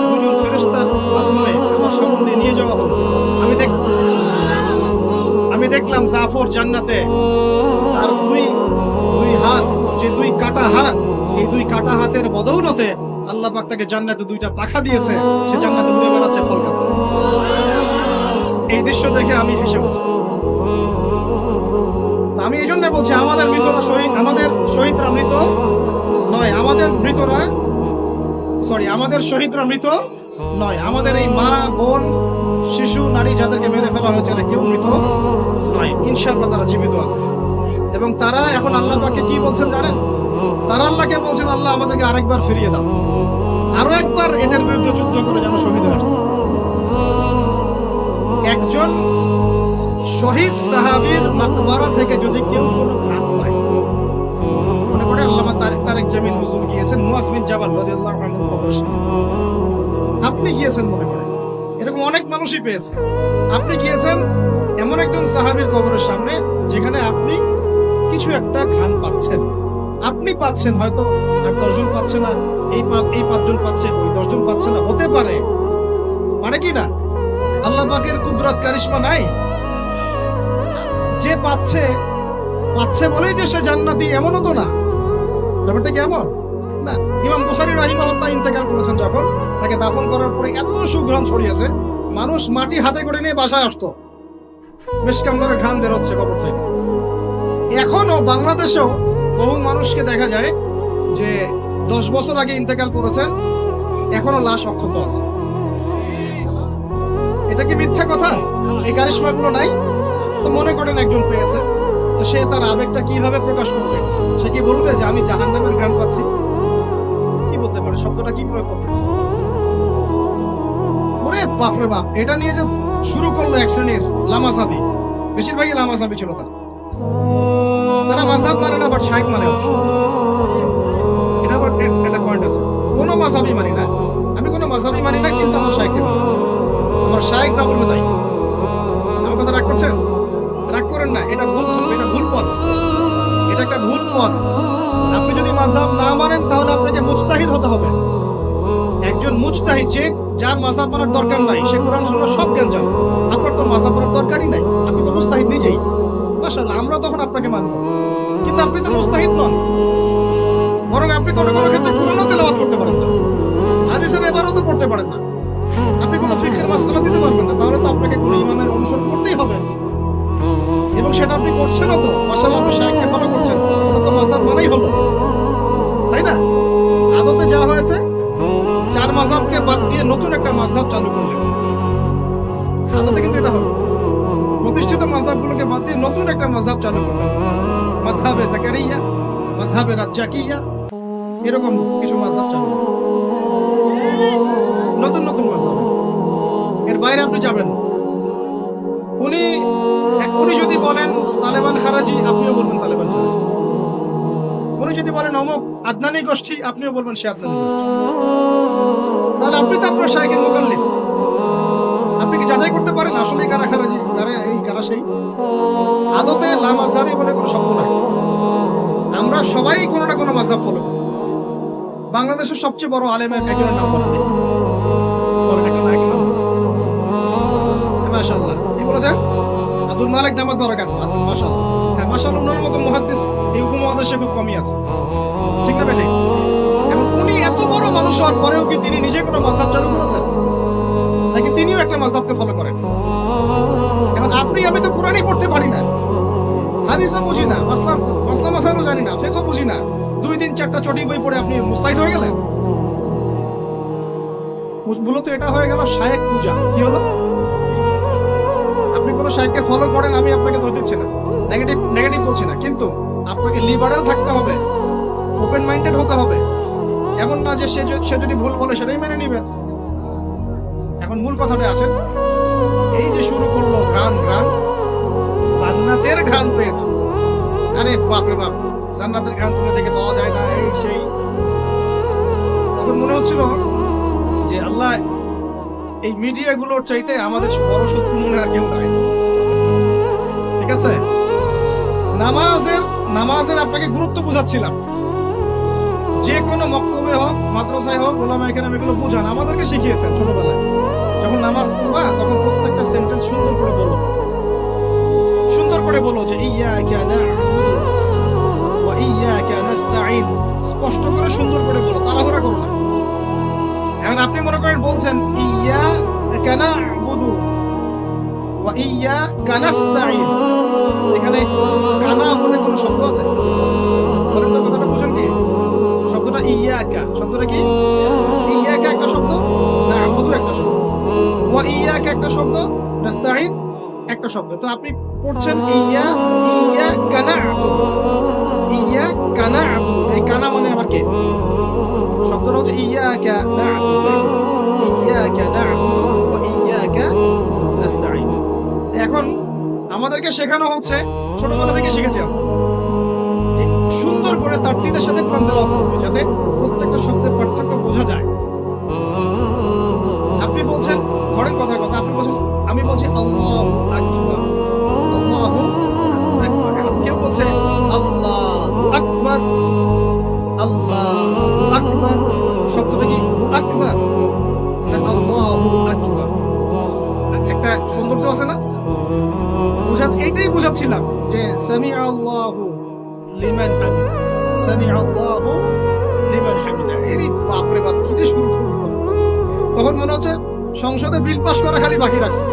দুজন ফেরেশতার মাধ্যমে আমার সামনে দিয়ে নিয়ে যাওয়া হলো। আমি দেখলাম জাফর জান্নাতে, তার দুই হাত, যে দুই কাটা হাত, এই দুই কাটা হাতের বদৌলতে আল্লাহ পাক তাকে জান্নাতে দুইটা পাখা দিয়েছে, সে জান্নাতে উড়ে বেড়াচ্ছে, ফল খাচ্ছে। এই দৃশ্য দেখে আমি হেসে উঠলাম। আমি এই জন্য বলছি, আমাদের শহীদরা মৃত নয়, আমাদের শহীদরা মৃত নয়। আমাদের এই মা, বোন, শিশু, নারী যাদেরকে মেরে ফেলা হয়েছে, কেউ মৃত নয়। ইনশাআল্লাহ তারা জীবিত আছে, এবং তারা এখন আল্লাহ পাককে কি বলছেন জানেন? তারা আল্লাহকে বলছেন, আল্লাহ আমাদেরকে আরেকবার ফিরিয়ে দাও, আরো একবার এদের বিরুদ্ধে যুদ্ধ করে যেন শহীদ হয়ে আসে। একজন শহীদ সাহাবীর মাকবারা থেকে যদি কেউ কোনো ঘাত পায়, মনে করে আল্লামা তারেক জামিল হুজুর গিয়েছেন মুয়াজ বিন জাবাল রাদিয়াল্লাহু আনহু কবরের সামনে, আপনি গিয়েছেন মনে করে, এরকম অনেক মানুষই পেয়েছে। আপনি গিয়েছেন এমন একজন সাহাবীর কবরের সামনে যেখানে আপনি কিছু একটা ঘ্রাণ পাচ্ছেন, আপনি পাচ্ছেন, হয়তো আর 10 জন পাচ্ছে না, এই 5 জন পাচ্ছে, ওই 10 জন পাচ্ছে না, হতে পারে কি না? আল্লাহ পাকের কুদরত কারিশমা নাই? যে পাচ্ছে বলেই যে সে জান্নাতি, এমনও তো না। ব্যাপারটা কেমন না? ইমাম বুখারী রাহিমাহুল্লাহ ইন্তেকাল করেছেন, যখন তাকে দাফন করার পরে এত সুঘ্রাণ ছড়িয়েছে, মানুষ মাটি হাতে করে নিয়ে বাসায় আসতো, মিশকাম্বরে ঘ্রাণ বেরোচ্ছে কবর থেকে। এখনো বাংলাদেশেও বহু মানুষকে দেখা যায় যে 10 বছর আগে ইন্তেকাল করেছেন, এখনো লাশ অক্ষত আছে। এটা কি মিথ্যা কথা? এই কারিশমা গুলো নাই? তো মনে করেন একজন পেয়েছে, তো সে তার আবেগটা কিভাবে প্রকাশ করবে? সে কি বলবে যে আমি জাহান্নামের ঘ্রাণ পাচ্ছি? কি বলতে পারে? শব্দটা কি প্রয়োগ করতে পারে? ওরে বাপ রে বাপ, এটা নিয়ে যে শুরু করলো এক শ্রেণীর লামাসাবি, বেশিরভাগই লামাসাবি ছিল তারা মাযহাব মানে না, বাট শাইখ মানে অবশ্য। এটা আবার একটা পয়েন্ট আছে, কোনো মাযহাবই মানি না, আমি কোনো মাযহাবই মানি না, কিন্তু আমার শাইখকে মানি, আমার শাইখ যা বলবে তাই। আমার কথা রাগ করছেন? রাগ করেন না, এটা ভুল, এটা ভুল পথ, এটা একটা ভুল পথ। আপনি যদি মাযহাব না মানেন তাহলে আপনাকে মুজতাহিদ হতে হবে। একজন মুজতাহিদ, যে যার মাযহাব মানার দরকার নাই, সে কোরআন সুন্নাহ সব জ্ঞান জানে। আপনার তো মাযহাব মানার দরকারই নাই, আপনি তো মুজতাহিদ নিজেই। মাশাআল্লাহ, আমরা তখন আপনাকে মানব, কিন্তু আপনি তো মুজতাহিদ নন। বরং আপনি কোনো কোনো ক্ষেত্রে কোরআনও তেলাওয়াত করতে পারেন না, হাদিসের ইবারতও পড়তে পারেন না, আপনি কোনো ফিকহের মাসআলা দিতে পারবেন না। তাহলে তো আপনাকে কোনো ইমামের অনুসরণ করতেই হবে, এবং সেটা আপনি করছেন তো। মাশাআল্লাহ, আপনি শাইখকে ফলো করছেন, ওটা তো মাযহাব মানেই হলো, তাই না? আদতে যা হয়েছে, চার মাযহাবকে বাদ দিয়ে নতুন একটা মাযহাব চালু করলেন, আদতে কিন্তু এটা হলো। প্রতিষ্ঠিত মাযহাবগুলোকে বাদ দিয়ে নতুন একটা মাযহাব চালু করলেন, মাযহাবে জাকারিয়া, মাযহাবে রাজ্জাকিয়া, এরকম কিছু মাযহাব চালু করলেন, নতুন নতুন মাযহাব। এর বাইরে আপনি যাবেন। উনি যদি বলেন তালেবান খারাজি, আপনিও বলবেন তালেবান খারাজি। উনি যদি বলেন অমুক আদনানি গোষ্ঠী, আপনিও বলবেন সে আদনানি গোষ্ঠী। তাহলে আপনি তো আপনার শাইখের মুকাল্লিদ। আপনি কি যাচাই করতে পারেন আসলে কারা খারাজি, কারা এই, কারা সেই? আদতে লা মাযহাবি বলে কোনো শব্দ নাই। আমরা সবাই কোনো না কোনো মাযহাব ফলো করি। বাংলাদেশের সবচেয়ে বড় আলেমের একজনের নাম বলেন, বলেন একটা নায়কের নাম বলেন। মাশাআল্লাহ, কি বলেছেন? আব্দুল মালিক দামাত বারাকাতুহু আছে। মাশাআল্লাহ, হ্যাঁ মাশাআল্লাহ, ওনার মতো মুহাদ্দিস এই উপমহাদেশে খুব কমই আছে, ঠিক না বেঠিক? এখন উনি এত বড় মানুষ হওয়ার পরেও কি তিনি নিজে কোনো মাযহাব চালু করেছেন, নাকি তিনিও একটা মাযহাবকে ফলো করেন? এখন আপনি আমি তো কোরআনই পড়তে পারি না, হাদিসও বুঝি না, মাসলা মাসাইলও জানি না, ফিকহ বুঝি না, 2-3-4টা চটি বই পড়ে আপনি মুস্তাহিদ হয়ে গেলেন? মূলত এটা হয়ে গেল শায়েখ পূজা। কি হলো? আপনি কোনো শায়েখকে ফলো করেন, আমি আপনাকে দোষ দিচ্ছি না, নেগেটিভ বলছি না, কিন্তু আপনাকে লিবারাল থাকতে হবে, ওপেন মাইন্ডেড হতে হবে। এমন না যে সে যদি ভুল বলে সেটাই মেনে নিবেন। এখন মূল কথাটা আসেন, এই যে শুরু করলো ঘ্রাণ, জান্নাতের ঘ্রাণ পেয়েছে। আরে বাপ রে বাপ, জান্নাতের ঘ্রাণ দুনিয়া থেকে পাওয়া যায় না, এই সেই। তখন মনে হচ্ছিল যে আল্লাহ, এই মিডিয়াগুলোর চাইতে আমাদের বড় শত্রু মনে আর কেউ নাই। ঠিক আছে, নামাজের আপনাকে গুরুত্ব বুঝাচ্ছিলাম। যে কোনো মক্তবে হোক, মাদ্রাসায় হোক, ওলামা কেরাম এগুলো বুঝান, আমাদেরকে শিখিয়েছেন ছোটবেলায়। যখন নামাজ পড়বা তখন প্রত্যেকটা সেন্টেন্স সুন্দর করে বলো যে ইয়্যাকা না'বুদু ওয়া ইয়্যাকা নাস্তাঈন, স্পষ্ট করে সুন্দর করে বলো, তাড়াহুড়া করো না। এখন আপনি মনে করেন বলছেন ইয়্যাকা না'বুদু ওয়া ইয়্যাকা নাস্তাঈন, এখানে কানা বলে কোনো শব্দ আছে? বলেন তো, কথাটা বুঝেন কি? শব্দটা ইয়্যাকা, শব্দটা কি? ইয়্যাকা একটা শব্দ, না'বুদু একটা শব্দ, ওয়া ইয়্যাকা একটা শব্দ, নাস্তাঈন একটা শব্দ। তো আপনি পড়ছেন ইয়্যাকা না'বুদু, ইয়্যাকা না'বুদু, এই কানা মানে আবার কে? শব্দটা হচ্ছে ইয়্যাকা না'বুদু, ইয়্যাকা না'বুদু ওয়া ইয়্যাকা নাস্তাঈন। এখন আমাদেরকে শেখানো হচ্ছে, ছোটবেলা থেকে শিখেছি আমরা, যে সুন্দর করে তারতিলের সাথে কোরআন তেলাওয়াত করবে, যাতে প্রত্যেকটা শব্দের পার্থক্য বোঝা যায়। আপনি বলছেন, ধরেন কথার কথা, আপনি বলছেন, আমি বলছি আল্লাহু আকবার, আল্লাহু আকবার। এখন কেউ বলছে আল্লাহু আকবার, আল্লাহু আকবার, শব্দটা কি হু আকবার না আল্লাহু আকবার? একটা সৌন্দর্য আছে না? এইটাই বুঝাচ্ছিলাম যে সামিআ আল্লাহু লিমান হামিদা, সামিআ আল্লাহু লিমান হামিদা। এই বাপ রে বাপ, কি দিয়ে শুরু করলো! তখন মনে হচ্ছে সংসদে বিল পাস করা খালি বাকি রাখছে,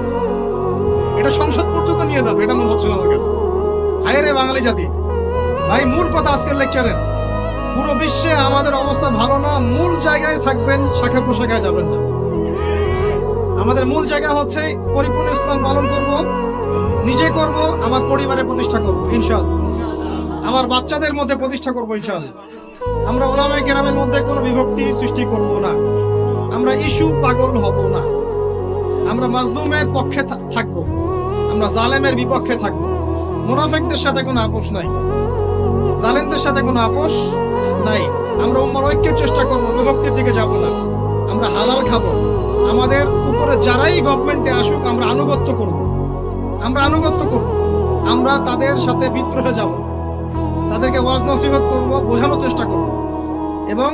এটা সংসদ পর্যন্ত নিয়ে যাবে, এটা মনে হচ্ছিল আমার কাছে। হায় রে বাঙালি জাতি! ভাই, মূল কথা আজকের লেকচারের, পুরো বিশ্বে আমাদের অবস্থা ভালো না, মূল জায়গায় থাকবেন, শাখা প্রশাখায় যাবেন না। আমাদের মূল জায়গা হচ্ছে পরিপূর্ণ ইসলাম পালন করব, নিজে করব, আমার পরিবারে প্রতিষ্ঠা করব ইনশাআল্লাহ, আমার বাচ্চাদের মধ্যে প্রতিষ্ঠা করব ইনশাআল্লাহ। আমরা উলামায়ে কেরামের মধ্যে কোনো বিভক্তি সৃষ্টি করব না, আমরা ইস্যু পাগল হব না, আমরা মাজলুমের পক্ষে থাকব, আমরা জালেমের বিপক্ষে থাকব। মুনাফিকদের সাথে কোনো আপোষ নাই, জালেমদের সাথে কোনো আপোষ নাই। আমরা উম্মার ঐক্যের চেষ্টা করব, বিভক্তির দিকে যাব না। আমরা হালাল খাবো, আমাদের উপরে যারাই গভর্নমেন্টে আসুক আমরা আনুগত্য করব, আমরা আনুগত্য করব, আমরা তাদের সাথে বিদ্রোহে যাব, তাদেরকে ওয়াজ নসিহত করব, বোঝানোর চেষ্টা করব এবং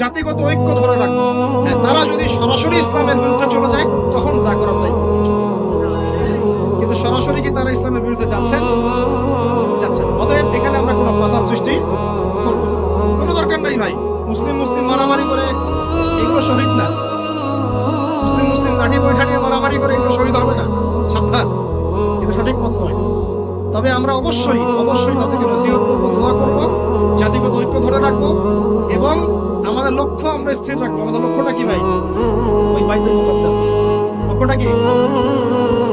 জাতিগত ঐক্য ধরে রাখবো। হ্যাঁ, তারা যদি সরাসরি ইসলামের বিরুদ্ধে চলে যায় তখন যা করার তাই করব, কিন্তু সরাসরি কি তারা ইসলামের বিরুদ্ধে যাচ্ছেন? যাচ্ছেন। অতএব এখানে আমরা কোনো ফাসাদ সৃষ্টি করব না, কোনো দরকার নাই ভাই। মুসলিম মুসলিম মারামারি করে এগুলো শহীদ না, মুসলিম মুসলিম লাঠি বৈঠা নিয়ে মারামারি করে এগুলো শহীদ হবে না, সাবধান, এটা সঠিক পথ নয়। তবে আমরা অবশ্যই অবশ্যই তাদেরকে নসিহত করবো, দোয়া করবো, জাতিগত ঐক্য ধরে রাখবো এবং আমাদের লক্ষ্য আমরা স্থির রাখবো। আমাদের লক্ষ্যটা কি ভাই? ওই বাইতুল মুকাদ্দাস। লক্ষ্যটা কি?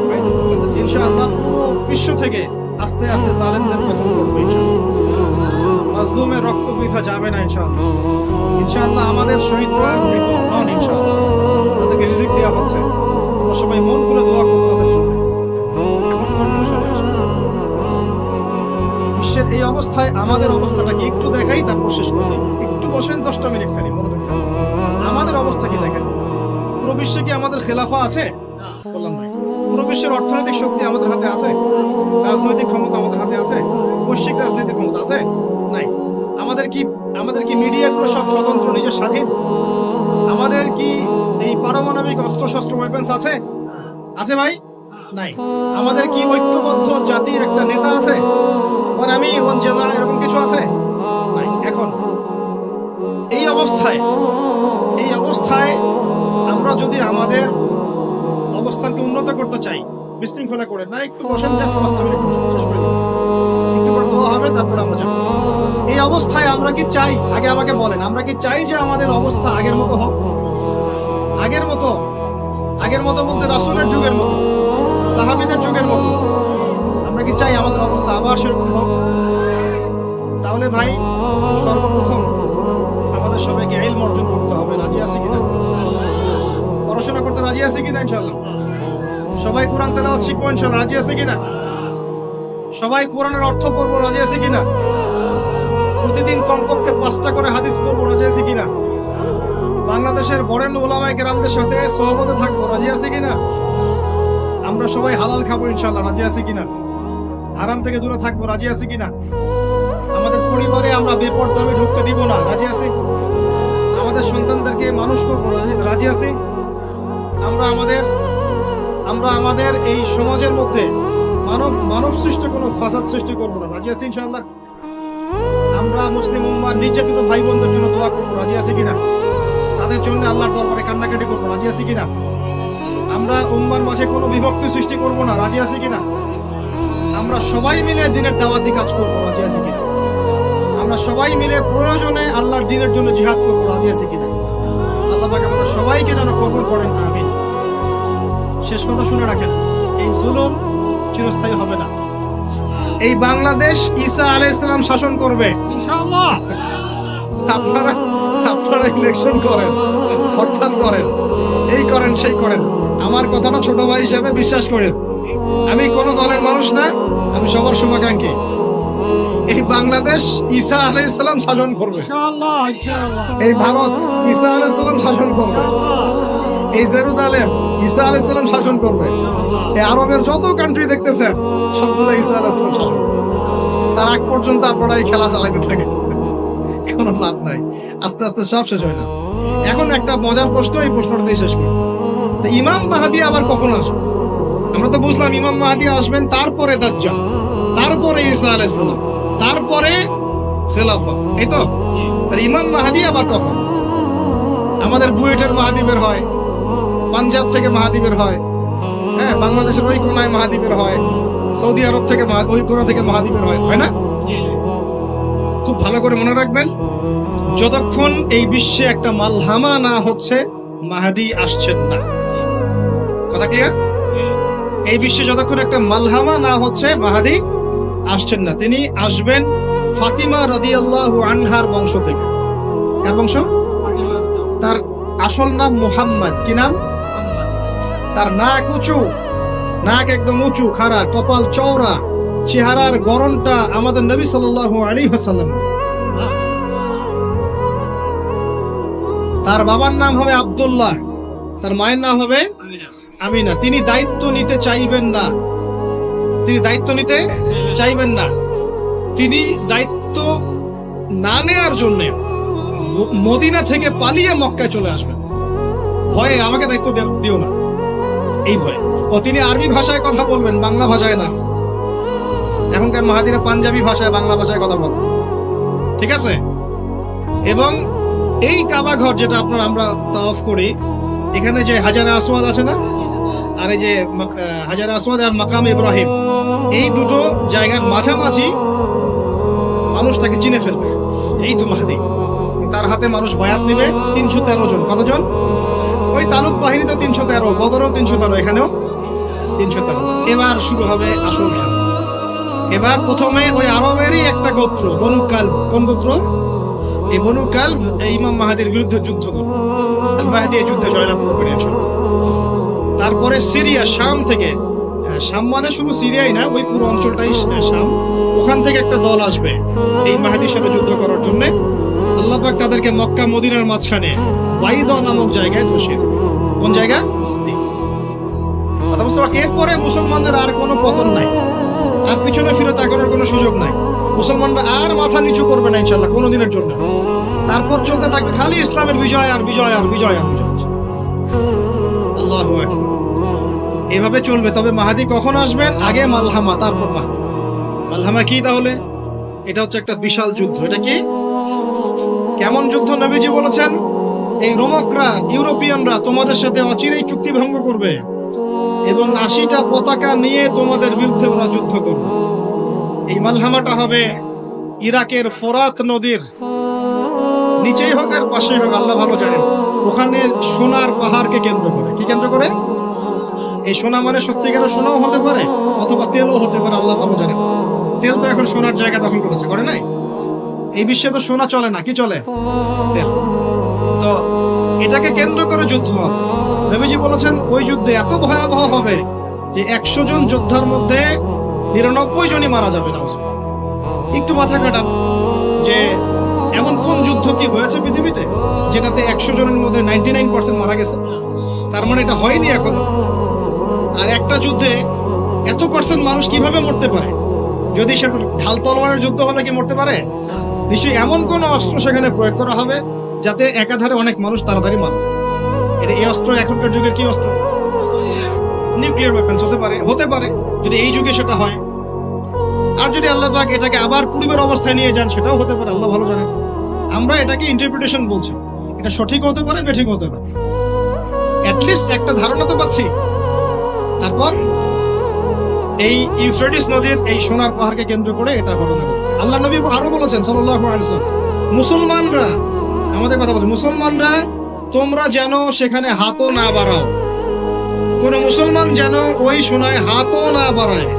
বাইতুল মুকাদ্দাস। ইনশাআল্লাহ পুরো বিশ্ব থেকে আস্তে আস্তে জালেমদের পতন করবে ইনশাআল্লাহ, মাজলুমের রক্ত বৃথা যাবে না ইনশাআল্লাহ। ইনশাআল্লাহ আমাদের শহীদরা মৃত নন ইনশাআল্লাহ, তাদেরকে রিজিক দেওয়া হচ্ছে। আমরা সবাই মন খুলে দোয়া করবো তাদের জন্য। এখন কনক্লুশনে আসি, বিশ্বের এই অবস্থায় আমাদের অবস্থাটা কি একটু দেখাই, তারপর শেষ করে দিই। একটু বসেন 10টা মিনিট খালি মনোযোগ দেন। আমাদের অবস্থা কি দেখেন? পুরো বিশ্বে কি আমাদের খেলাফা আছে? বললাম নাই। পুরো বিশ্বের অর্থনৈতিক শক্তি আমাদের হাতে আছে? রাজনৈতিক ক্ষমতা আমাদের হাতে আছে? বৈশ্বিক রাজনৈতিক ক্ষমতা আছে? নাই। আমাদের কি মিডিয়াগুলো সব স্বতন্ত্র, নিজের স্বাধীন? আমাদের কি এই পারমাণবিক অস্ত্রশস্ত্র ওয়েপন্স আছে? আছে ভাই? নাই। আমাদের কি ঐক্যবদ্ধ জাতির একটা নেতা আছে? মানে আমি ওয়ানজামা এরকম কিছু আছে? নাই। এখন এই অবস্থায় আমরা যদি আমাদের অবস্থানকে উন্নত করতে চাই, বিশৃঙ্খলা করে না, একটু বসেন, জাস্ট 5টা মিনিট বসেন, শেষ করে দিচ্ছি। একটু পরে দোয়া হবে, তারপরে আমরা যাবো। এই অবস্থায় আমরা কি চাই? আগে আমাকে বলেন, আমরা কি চাই যে আমাদের অবস্থা আগের মতো হোক? আগের মতো বলতে রাসূলের যুগের মতো, সাহাবীদের যুগের মতো আমরা কি চাই আমাদের অবস্থা আবার সেরকম হোক? তাহলে ভাই সর্বপ্রথম আমাদের সবাইকে ইলম অর্জন করতে হবে। রাজি আছে কিনা? পড়াশোনা করতে রাজি আছে কিনা? ইনশাআল্লাহ সবাই কোরআন তেলাওয়াত শিখবো ইনশাআল্লাহ। রাজি আছে কিনা? সবাই কোরআনের অর্থ পড়বো। রাজি আছে কিনা? প্রতিদিন কমপক্ষে 5টা করে হাদিস পড়বো। রাজি আছে কিনা? বাংলাদেশের বরেণ্য উলামায়ে কেরামদের সাথে সোহবতে থাকবো। রাজি আছে কিনা? আমরা সবাই হালাল খাবো ইনশাআল্লাহ। রাজি আছে কিনা? হারাম থেকে দূরে থাকবো। রাজি আছে কিনা? আমাদের পরিবারে আমরা বেপরদামি ঢুকতে দিব না। রাজি আছি? আমাদের সন্তানদেরকে মানুষ করবো। রাজি আছি? আমরা আমাদের এই সমাজের মধ্যে মানব সৃষ্ট কোনো ফাসাদ সৃষ্টি করবো না। রাজি আছি ইনশাআল্লাহ? আমরা মুসলিম উম্মাহ নির্যাতিত ভাই বোনদের জন্য দোয়া করবো। রাজি আছি কিনা? তাদের জন্য আল্লাহর দরবারে কান্নাকাটি করবো। রাজি আছি কিনা? আমরা উম্মার মাঝে কোনো বিভক্তি সৃষ্টি করবো না। রাজি আছি কিনা? আমরা সবাই মিলে দ্বীনের দাওয়াতি কাজ করবো। রাজি আছি কিনা? আমরা সবাই মিলে প্রয়োজনে আল্লাহর দ্বীনের জন্য জিহাদ করবো। রাজি আছি কিনা? আল্লাহ পাক আমাদের সবাইকে যেন কবুল করেন, আমিন। শেষ কথা শুনে রাখেন, এই জুলুম চিরস্থায়ী হবে না। এই বাংলাদেশ ঈসা আলাইহিস সালাম শাসন করবে ইনশাআল্লাহ। আপনারা ইলেকশন করেন, হরতাল করেন, এই করেন সেই করেন, আমার কথাটা ছোট ভাই হিসেবে বিশ্বাস করেন। আমি কোনো দলের মানুষ না, আমি সবার শুভাকাঙ্ক্ষী। এই বাংলাদেশ ঈসা আলাইহিস সালাম শাসন করবে ইনশাআল্লাহ। এই ভারত ঈসা আলাইহিস সালাম শাসন করবে। এই জেরুজালেম ঈসা আলাইহিস সালাম শাসন করবে। এই আরবের যত কান্ট্রি দেখতেছেন সবগুলো ঈসা আলাইহিস সালাম শাসন করবে। তার আগ পর্যন্ত আপনারা এই খেলা চালাতে থাকেন, কোনো লাভ নাই। আস্তে আস্তে সব শেষ হয়ে যাবে। এখন একটা মজার প্রশ্ন, এই প্রশ্নটা দিয়ে শেষ করি। তো ইমাম মাহদী আবার কখন আসবে? আমরা তো বুঝলাম ইমাম মাহদী আসবেন, তারপরে দাজ্জাল, তারপরে ঈসা আলাইহিস সালাম, তারপরে খেলাফত, এই তো। আর ইমাম মাহদী আবার কখন? আমাদের বুয়েটের মাহদী বের হয়, পাঞ্জাব থেকে মাহদী বের হয়, হ্যাঁ, বাংলাদেশের ওই কোনায় মাহদী বের হয়, সৌদি আরব থেকে ওই কোনা থেকে মাহদী বের হয়, হয় না? খুব ভালো করে মনে রাখবেন, যতক্ষণ এই বিশ্বে একটা মালহামা না হচ্ছে মাহদী আসছেন না। কথা ক্লিয়ার? এই বিশ্বে যতক্ষণ একটা মালহামা না হচ্ছে মাহাদি আসছেন না। তিনি আসবেন ফাতিমা রাদিয়াল্লাহু আনহার বংশ থেকে। কার বংশ? তার আসল নাম মুহাম্মদ। কি নাম? তার নাক উঁচু, নাক একদম উঁচু খাড়া, কপাল চওড়া, চেহারার গড়নটা আমাদের নবী সাল্লাল্লাহু আলাইহি ওয়াসাল্লাম। তার বাবার নাম হবে আব্দুল্লাহ, তার মায়ের নাম হবে আমিনা। তিনি দায়িত্ব নিতে চাইবেন না, তিনি দায়িত্ব নিতে চাইবেন না। তিনি দায়িত্ব না নেওয়ার জন্য মদিনা থেকে পালিয়ে মক্কায় চলে আসবেন। ভয়ে আমাকে দায়িত্ব দিও না, এই ভয়ে। ও তিনি আরবি ভাষায় কথা বলবেন, বাংলা ভাষায় না। এখনকার মাহাদিরা পাঞ্জাবি ভাষায়, বাংলা ভাষায় কথা বলবেন, ঠিক আছে? এবং এই কাবা ঘর যেটা আমরা তাওয়াফ করি, এখানে যে হাজারে আসওয়াদ আছে না, আর এই যে হাজারে আসওয়াদ আর মাকাম ইব্রাহিম, এই দুটো জায়গার মাঝামাঝি মানুষ তাকে চিনে ফেলবে। এই তো মাহদি। তার হাতে মানুষ বায়াত নেবে 313 জন। কতজন? ওই তালুত বাহিনীতে 313, বদরও 313, এখানেও 313। এবার শুরু হবে আসল খেলা। এবার প্রথমে ওই আরবেরই একটা গোত্র বনু কালব। কোন গোত্র? এই বনু কালব এই ইমাম মাহাদির বিরুদ্ধে যুদ্ধ করবে। আল মাহদি এই যুদ্ধে জয়লাভ করবেন ইনশাআল্লাহ। তারপরে সিরিয়া, শাম থেকে, শাম মানে শুধু সিরিয়াই না, ওই পুরো অঞ্চলটাই শাম, ওখান থেকে একটা দল আসবে এই মাহদির সাথে যুদ্ধ করার জন্য। আল্লাহ পাক তাদেরকে মক্কা মদিনার মাঝখানে বাইদা নামক জায়গায় ধসিয়ে দেবে। কোন জায়গা? কথা বুঝতে পারছি? এরপরে মুসলমানদের আর কোনো পতন নাই, আর পিছনে ফিরে তাকানোর কোনো সুযোগ নাই। মুসলমানরা আর মাথা নিচু করবে না ইনশাআল্লাহ কোনোদিনের জন্য। তারপর চলতে থাকবে খালি ইসলামের বিজয় আর বিজয় আর বিজয় আর বিজয়। আল্লাহু আকবার। এভাবে চলবে। তবে মাহাদি কখন আসবেন? আগে মালহামা, তারপর মাহাদি। মালহামা কি তাহলে? এটা হচ্ছে একটা বিশাল যুদ্ধ। এটা কি? কেমন যুদ্ধ? নবীজি বলেছেন এই রোমকরা, ইউরোপিয়ানরা তোমাদের সাথে অচিরেই চুক্তি ভঙ্গ করবে এবং 80টা পতাকা নিয়ে তোমাদের বিরুদ্ধে ওরা যুদ্ধ করবে। এই মালহামাটা হবে ইরাকের ফোরাত নদীর নিচেই হোক আর পাশেই হোক, আল্লাহ ভালো জানেন। ওখানে সোনার পাহাড়কে কেন্দ্র করে। কি কেন্দ্র করে? এই সোনা মানে সত্যিকারের সোনাও হতে পারে, অথবা তেলও হতে পারে, আল্লাহ ভালো জানেন। তেল তো এখন সোনার জায়গা দখল করেছে, করে নাই? এই বিশ্বে তো সোনা চলে না, কি চলে? তেল। তো এটাকে কেন্দ্র করে যুদ্ধ হবে। নবীজি বলেছেন ওই যুদ্ধে এত ভয়াবহ হবে যে 100 জন যোদ্ধার মধ্যে 99 জনই মারা যাবে না। একটু মাথা কাটান যে এমন কোন যুদ্ধ কি হয়েছে পৃথিবীতে যেটাতে 100 জনের মধ্যে 99% মারা গেছে? তার মানে এটা হয়নি এখনো। আর একটা যুদ্ধে এত পার্সেন্ট মানুষ কিভাবে মরতে পারে? যদি সেটা ঢাল তলোয়ারের যুদ্ধ হলে কি মরতে পারে? নিশ্চয়ই এমন কোন অস্ত্র সেখানে প্রয়োগ করা হবে যাতে একাধারে অনেক মানুষ তাড়াতাড়ি মারে। এটা এই অস্ত্র এখনকার যুগের কি অস্ত্র? নিউক্লিয়ার ওয়েপন্স হতে পারে, হতে পারে যদি এই যুগে সেটা হয়। আর যদি আল্লাহ পাক এটাকে আবার পূর্বের অবস্থায় নিয়ে যান, সেটাও হতে পারে, আল্লাহ ভালো জানেন। আমরা এটাকে ইন্টারপ্রিটেশন বলছি, এটা সঠিক হতে পারে, বেঠিক হতে পারে। অ্যাটলিস্ট একটা ধারণা তো পাচ্ছি। তারপর এই ইউফ্রেটিস নদীর এই সোনার পাহাড়কে কেন্দ্র করে এটা ঘটনা ঘটে। আল্লাহ নবী আরো বলেছেন সাল্লাল্লাহু আলাইহি ওয়াসাল্লাম, মুসলমানরা, আমাদের কথা বলছে, মুসলমানরা তোমরা যেন সেখানে হাতও না বাড়াও। কোন মুসলমান যেন ওই সোনায় হাতও না বাড়ায়,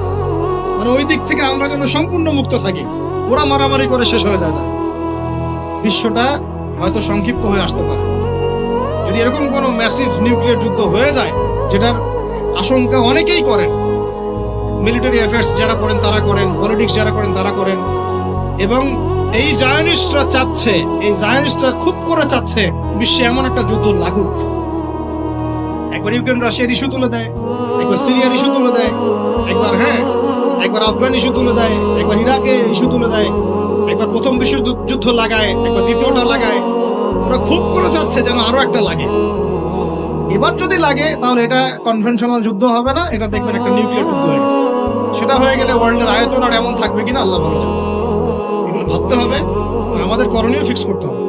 মানে ওই দিক থেকে আমরা যেন সম্পূর্ণ মুক্ত থাকি। ওরা মারামারি করে শেষ হয়ে যায়। বিশ্বটা হয়তো সংক্ষিপ্ত হয়ে আসতে পারে যদি এরকম কোন ম্যাসিভ নিউক্লিয়ার যুদ্ধ হয়ে যায়, যেটার আশঙ্কা অনেকেই করেন। মিলিটারি অ্যাফেয়ার্স যারা করেন তারা করেন, পলিটিক্স যারা করেন তারা করেন। এবং এই জায়নিস্টরা চাচ্ছে, এই জায়নিস্টরা খুব করে চাচ্ছে বিশ্বে এমন একটা যুদ্ধ লাগুক। একবার ইউক্রেন রাশিয়ার ইস্যু তুলে দেয়, একবার সিরিয়ার ইস্যু তুলে দেয়, একবার আফগান ইস্যু তুলে দেয়, একবার ইরাকে ইস্যু তুলে দেয়, একবার প্রথম বিশ্বযুদ্ধ লাগায়, একবার দ্বিতীয়টা লাগায়। ওরা খুব করে চাচ্ছে যেন আরো একটা লাগে। এবার যদি লাগে তাহলে এটা কনভেনশনাল যুদ্ধ হবে না, এটা দেখবেন একটা নিউক্লিয়ার যুদ্ধ হয়ে গেছে। সেটা হয়ে গেলে ওয়ার্ল্ডের আয়তন আর এমন থাকবে কিনা আল্লাহ ভালো জানে। এগুলো ভাবতে হবে, আমাদের করণীয় ফিক্স করতে হবে।